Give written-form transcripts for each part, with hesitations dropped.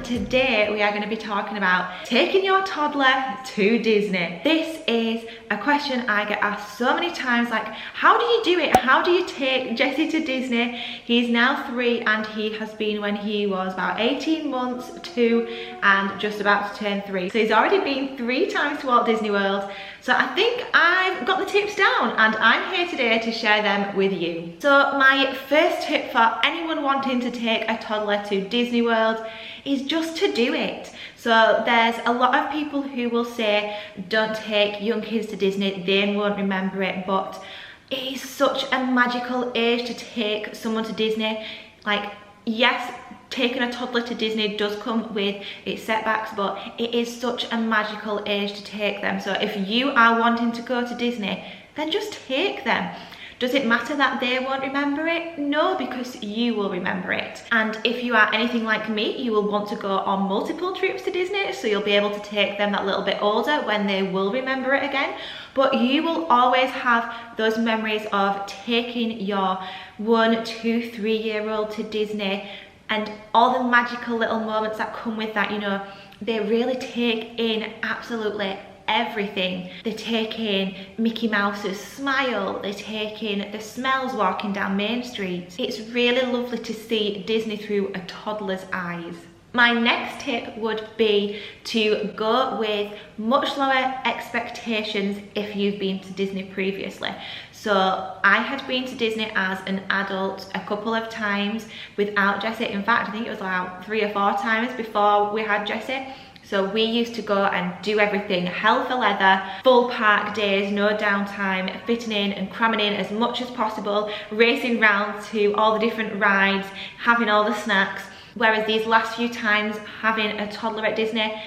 today we are going to be talking about taking your toddler to Disney. This is a question I get asked so many times, like, how do you do it? How do you take Jesse to Disney? He's now 3 and he has been when he was about 18 months, 2 and just about to turn 3. So he's already been 3 times to Walt Disney World. So I think I've got the tips down and I'm here today to share them with you. So my first tip for anyone wanting to take a toddler to Disney World is just to do it. So there's a lot of people who will say don't take young kids to Disney, they won't remember it, but it is such a magical age to take someone to Disney. Like, yes, taking a toddler to Disney does come with its setbacks, but it is such a magical age to take them. So if you are wanting to go to Disney, then just take them. Does it matter that they won't remember it? No, because you will remember it. And if you are anything like me, you will want to go on multiple trips to Disney, so you'll be able to take them that little bit older when they will remember it again. But you will always have those memories of taking your 1, 2, 3-year-old to Disney and all the magical little moments that come with that. You know, they really take in absolutely everything. They take in Mickey Mouse's smile, they take in the smells walking down Main Street. It's really lovely to see Disney through a toddler's eyes. My next tip would be to go with much lower expectations if you've been to Disney previously. So I had been to Disney as an adult a couple of times without Jessie. In fact, I think it was about 3 or 4 times before we had Jessie. So we used to go and do everything hell for leather, full park days, no downtime, fitting in and cramming in as much as possible, racing round to all the different rides, having all the snacks. Whereas these last few times having a toddler at Disney,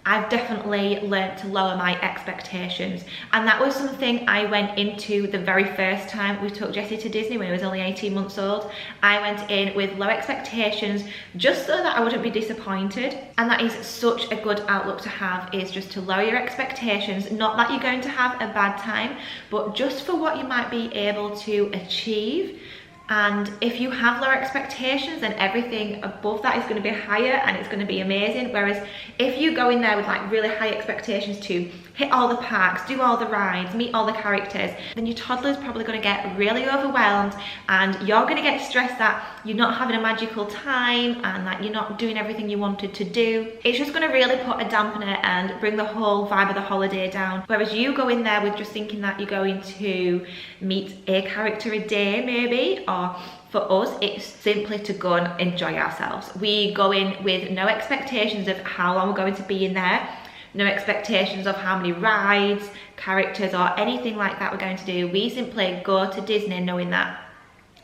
I've definitely learnt to lower my expectations. And that was something I went into the very first time we took Jessie to Disney when he was only 18 months old. I went in with low expectations just so that I wouldn't be disappointed. And that is such a good outlook to have, is just to lower your expectations. Not that you're going to have a bad time, but just for what you might be able to achieve. And if you have lower expectations, then everything above that is going to be higher and it's going to be amazing. Whereas if you go in there with like really high expectations to hit all the parks, do all the rides, meet all the characters, then your toddler's probably going to get really overwhelmed and you're going to get stressed that you're not having a magical time and that you're not doing everything you wanted to do. It's just going to really put a dampener and bring the whole vibe of the holiday down. Whereas you go in there with just thinking that you're going to meet a character a day maybe, or for us, it's simply to go and enjoy ourselves. We go in with no expectations of how long we're going to be in there, no expectations of how many rides, characters or anything like that we're going to do. We simply go to Disney knowing that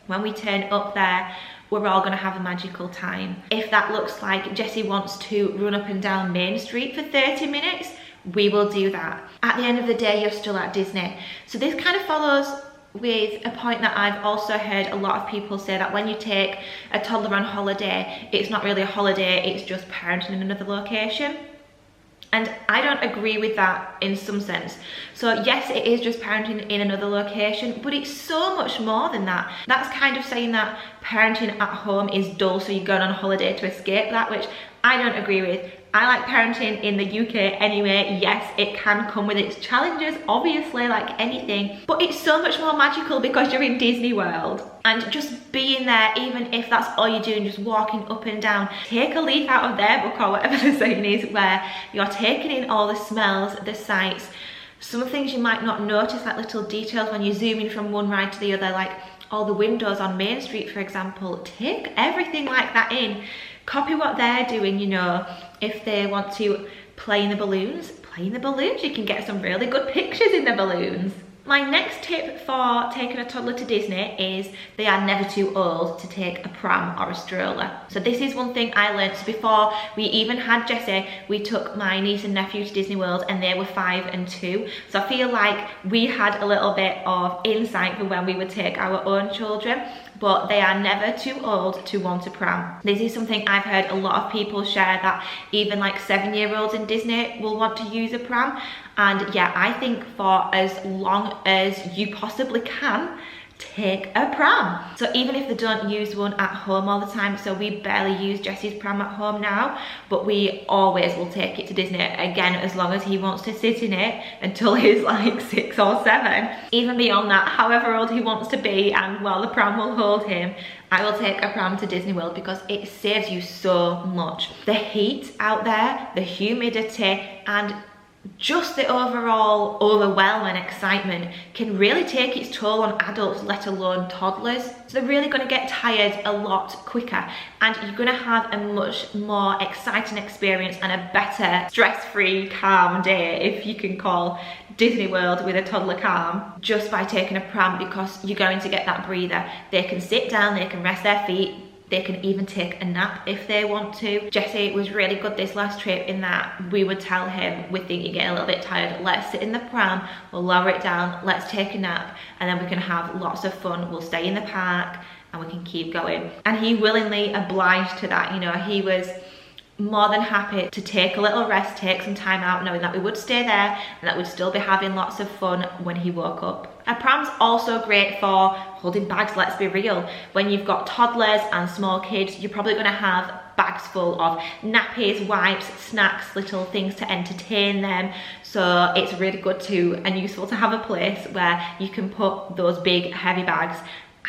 when we turn up there, we're all going to have a magical time. If that looks like Jessie wants to run up and down Main Street for 30 minutes, we will do that. At the end of the day, you're still at Disney. So this kind of follows with a point that I've also heard a lot of people say, that when you take a toddler on holiday, it's not really a holiday, it's just parenting in another location. And I don't agree with that in some sense. So yes, it is just parenting in another location, but it's so much more than that. That's kind of saying that parenting at home is dull, so you're going on holiday to escape that, which I don't agree with. I like parenting in the UK anyway. Yes, it can come with its challenges, obviously, like anything, but it's so much more magical because you're in Disney World. And just being there, even if that's all you're doing, just walking up and down, take a leaf out of their book or whatever the saying is, where you're taking in all the smells, the sights, some things you might not notice, like little details when you're zooming from one ride to the other, like all the windows on Main Street, for example. Take everything like that in. Copy what they're doing, you know. If they want to play in the balloons, play in the balloons. You can get some really good pictures in the balloons. My next tip for taking a toddler to Disney is they are never too old to take a pram or a stroller. So this is one thing I learned. So before we even had Jessie, we took my niece and nephew to Disney World and they were 5 and 2. So I feel like we had a little bit of insight for when we would take our own children, but they are never too old to want a pram. This is something I've heard a lot of people share, that even like 7-year-olds in Disney will want to use a pram. And yeah, I think for as long as you possibly can, take a pram. So even if they don't use one at home all the time, so we barely use Jesse's pram at home now, but we always will take it to Disney, again, as long as he wants to sit in it until he's like 6 or 7. Even beyond that, however old he wants to be, and while the pram will hold him, I will take a pram to Disney World because it saves you so much. The heat out there, the humidity, and just the overall overwhelm and excitement can really take its toll on adults, let alone toddlers. So they're really going to get tired a lot quicker, and you're going to have a much more exciting experience and a better stress-free, calm day, if you can call Disney World with a toddler calm, just by taking a pram, because you're going to get that breather. They can sit down, they can rest their feet, they can even take a nap if they want to. Jesse was really good this last trip in that we would tell him, we think you're getting a little bit tired, let's sit in the pram, we'll lower it down, let's take a nap, and then we can have lots of fun. We'll stay in the park and we can keep going. And he willingly obliged to that. You know, he was more than happy to take a little rest, take some time out, knowing that we would stay there and that we'd still be having lots of fun when he woke up. A pram's also great for holding bags, let's be real. When you've got toddlers and small kids, you're probably going to have bags full of nappies, wipes, snacks, little things to entertain them. So it's really good to and useful to have a place where you can put those big heavy bags,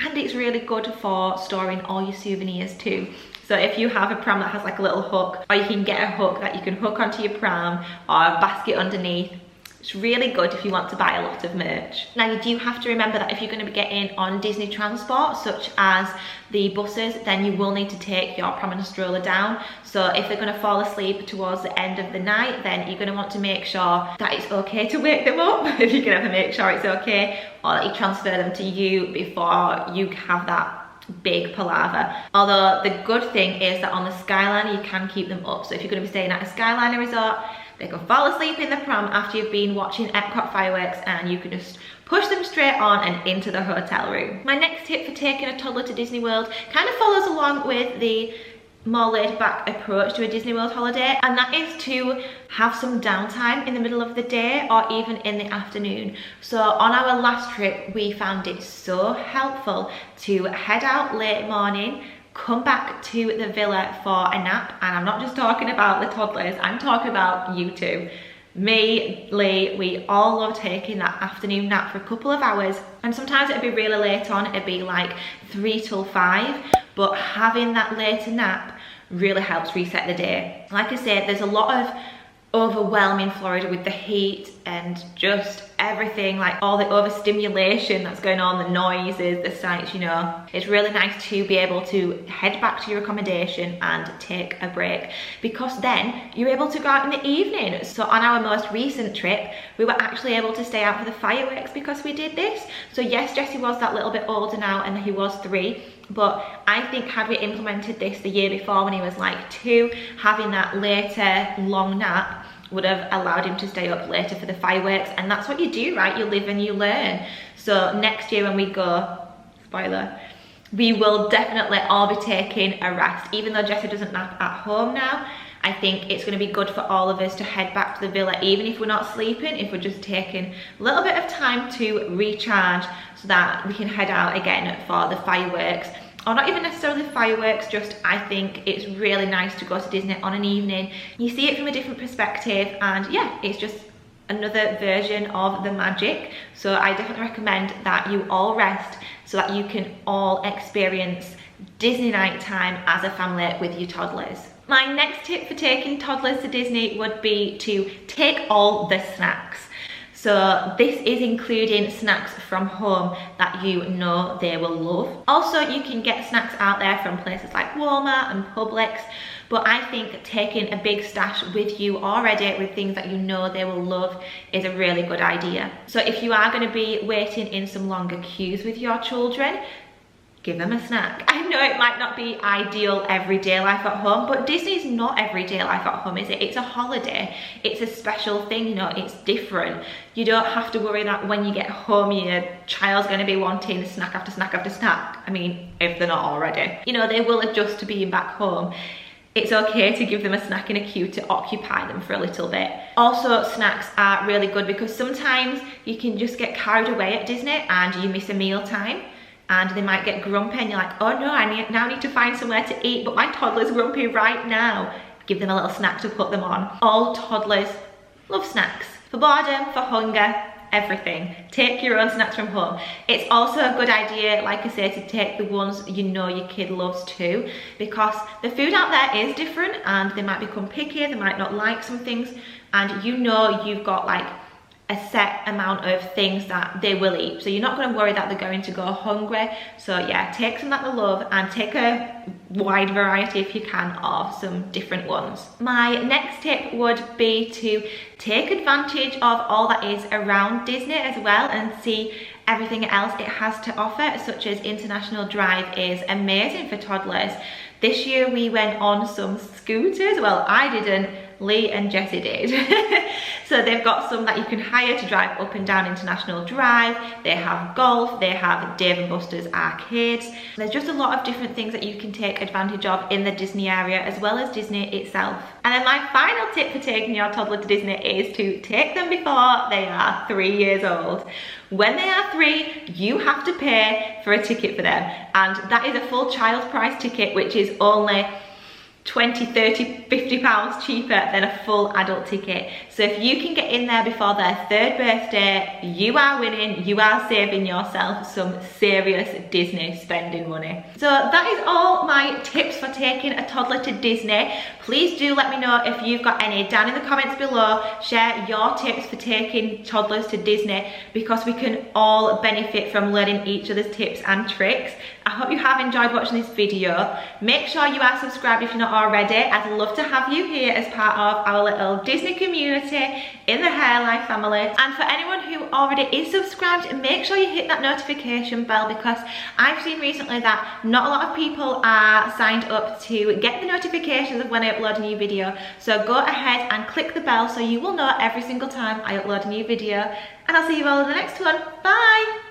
and it's really good for storing all your souvenirs too. So if you have a pram that has like a little hook, or you can get a hook that you can hook onto your pram, or a basket underneath, it's really good if you want to buy a lot of merch. Now you do have to remember that if you're going to be getting on Disney transport, such as the buses, then you will need to take your pram and stroller down. So if they're going to fall asleep towards the end of the night, then you're going to want to make sure that it's okay to wake them up, if you can ever make sure it's okay, or that you transfer them to you before you have that big palaver. Although the good thing is that on the Skyliner you can keep them up, so if you're going to be staying at a Skyliner resort, they can fall asleep in the pram after you've been watching Epcot fireworks, and you can just push them straight on and into the hotel room. My next tip for taking a toddler to Disney World kind of follows along with the more laid back approach to a Disney World holiday, and that is to have some downtime in the middle of the day or even in the afternoon. So on our last trip, we found it so helpful to head out late morning, come back to the villa for a nap, and I'm not just talking about the toddlers, I'm talking about you too. Me, Lee, we all love taking that afternoon nap for a couple of hours, and sometimes it'd be really late on, it'd be like 3 till 5, but having that later nap really helps reset the day. Like I said, there's a lot of overwhelm in Florida with the heat and just everything, like all the overstimulation that's going on, the noises, the sights, you know. It's really nice to be able to head back to your accommodation and take a break, because then you're able to go out in the evening. So on our most recent trip, we were actually able to stay out for the fireworks because we did this. So yes, Jesse was that little bit older now and he was 3, but I think had we implemented this the year before when he was like 2, having that later long nap would have allowed him to stay up later for the fireworks. And that's what you do, right? You live and you learn. So next year when we go, spoiler, we will definitely all be taking a rest. Even though Jesse doesn't nap at home now, I think it's going to be good for all of us to head back to the villa, even if we're not sleeping, if we're just taking a little bit of time to recharge so that we can head out again for the fireworks. Or not even necessarily fireworks, just I think it's really nice to go to Disney on an evening. You see it from a different perspective, and yeah, it's just another version of the magic. So I definitely recommend that you all rest so that you can all experience Disney night time as a family with your toddlers. My next tip for taking toddlers to Disney would be to take all the snacks. So this is including snacks from home that you know they will love. Also, you can get snacks out there from places like Walmart and Publix, but I think taking a big stash with you already with things that you know they will love is a really good idea. So if you are going to be waiting in some longer queues with your children, give them a snack. I know it might not be ideal everyday life at home, but Disney's not everyday life at home, is it? It's a holiday. It's a special thing, you know, it's different. You don't have to worry that when you get home, your child's gonna be wanting snack after snack after snack. I mean, if they're not already. You know, they will adjust to being back home. It's okay to give them a snack in a queue to occupy them for a little bit. Also, snacks are really good because sometimes you can just get carried away at Disney and you miss a meal time. and they might get grumpy and you're like, oh no, I now need to find somewhere to eat, but my toddler's grumpy right now. Give them a little snack to put them on. All toddlers love snacks. For boredom, for hunger, everything. Take your own snacks from home. It's also a good idea, like I say, to take the ones you know your kid loves too, because the food out there is different and they might become picky, they might not like some things, and you know you've got like a set amount of things that they will eat, so you're not going to worry that they're going to go hungry. So yeah, take some that they love and take a wide variety if you can of some different ones. My next tip would be to take advantage of all that is around Disney as well and see everything else it has to offer, such as International Drive is amazing for toddlers. This year we went on some scooters. Well, I didn't, Lee and Jessie did. So they've got some that you can hire to drive up and down International Drive. They have golf, they have Dave & Buster's arcades. There's just a lot of different things that you can take advantage of in the Disney area as well as Disney itself. And then my final tip for taking your toddler to Disney is to take them before they are 3 years old. When they are 3, you have to pay for a ticket for them, and that is a full child price ticket, which is only 20, 30, 50 pounds cheaper than a full adult ticket. So if you can get in there before their 3rd birthday, you are winning, you are saving yourself some serious Disney spending money. So that is all my tips for taking a toddler to Disney. Please do let me know if you've got any down in the comments below. Share your tips for taking toddlers to Disney, because we can all benefit from learning each other's tips and tricks. I hope you have enjoyed watching this video. Make sure you are subscribed if you're not already. I'd love to have you here as part of our little Disney community in the Hair Life family. And for anyone who already is subscribed, make sure you hit that notification bell, because I've seen recently that not a lot of people are signed up to get the notifications of when I upload a new video. So go ahead and click the bell so you will know every single time I upload a new video. And I'll see you all in the next one. Bye!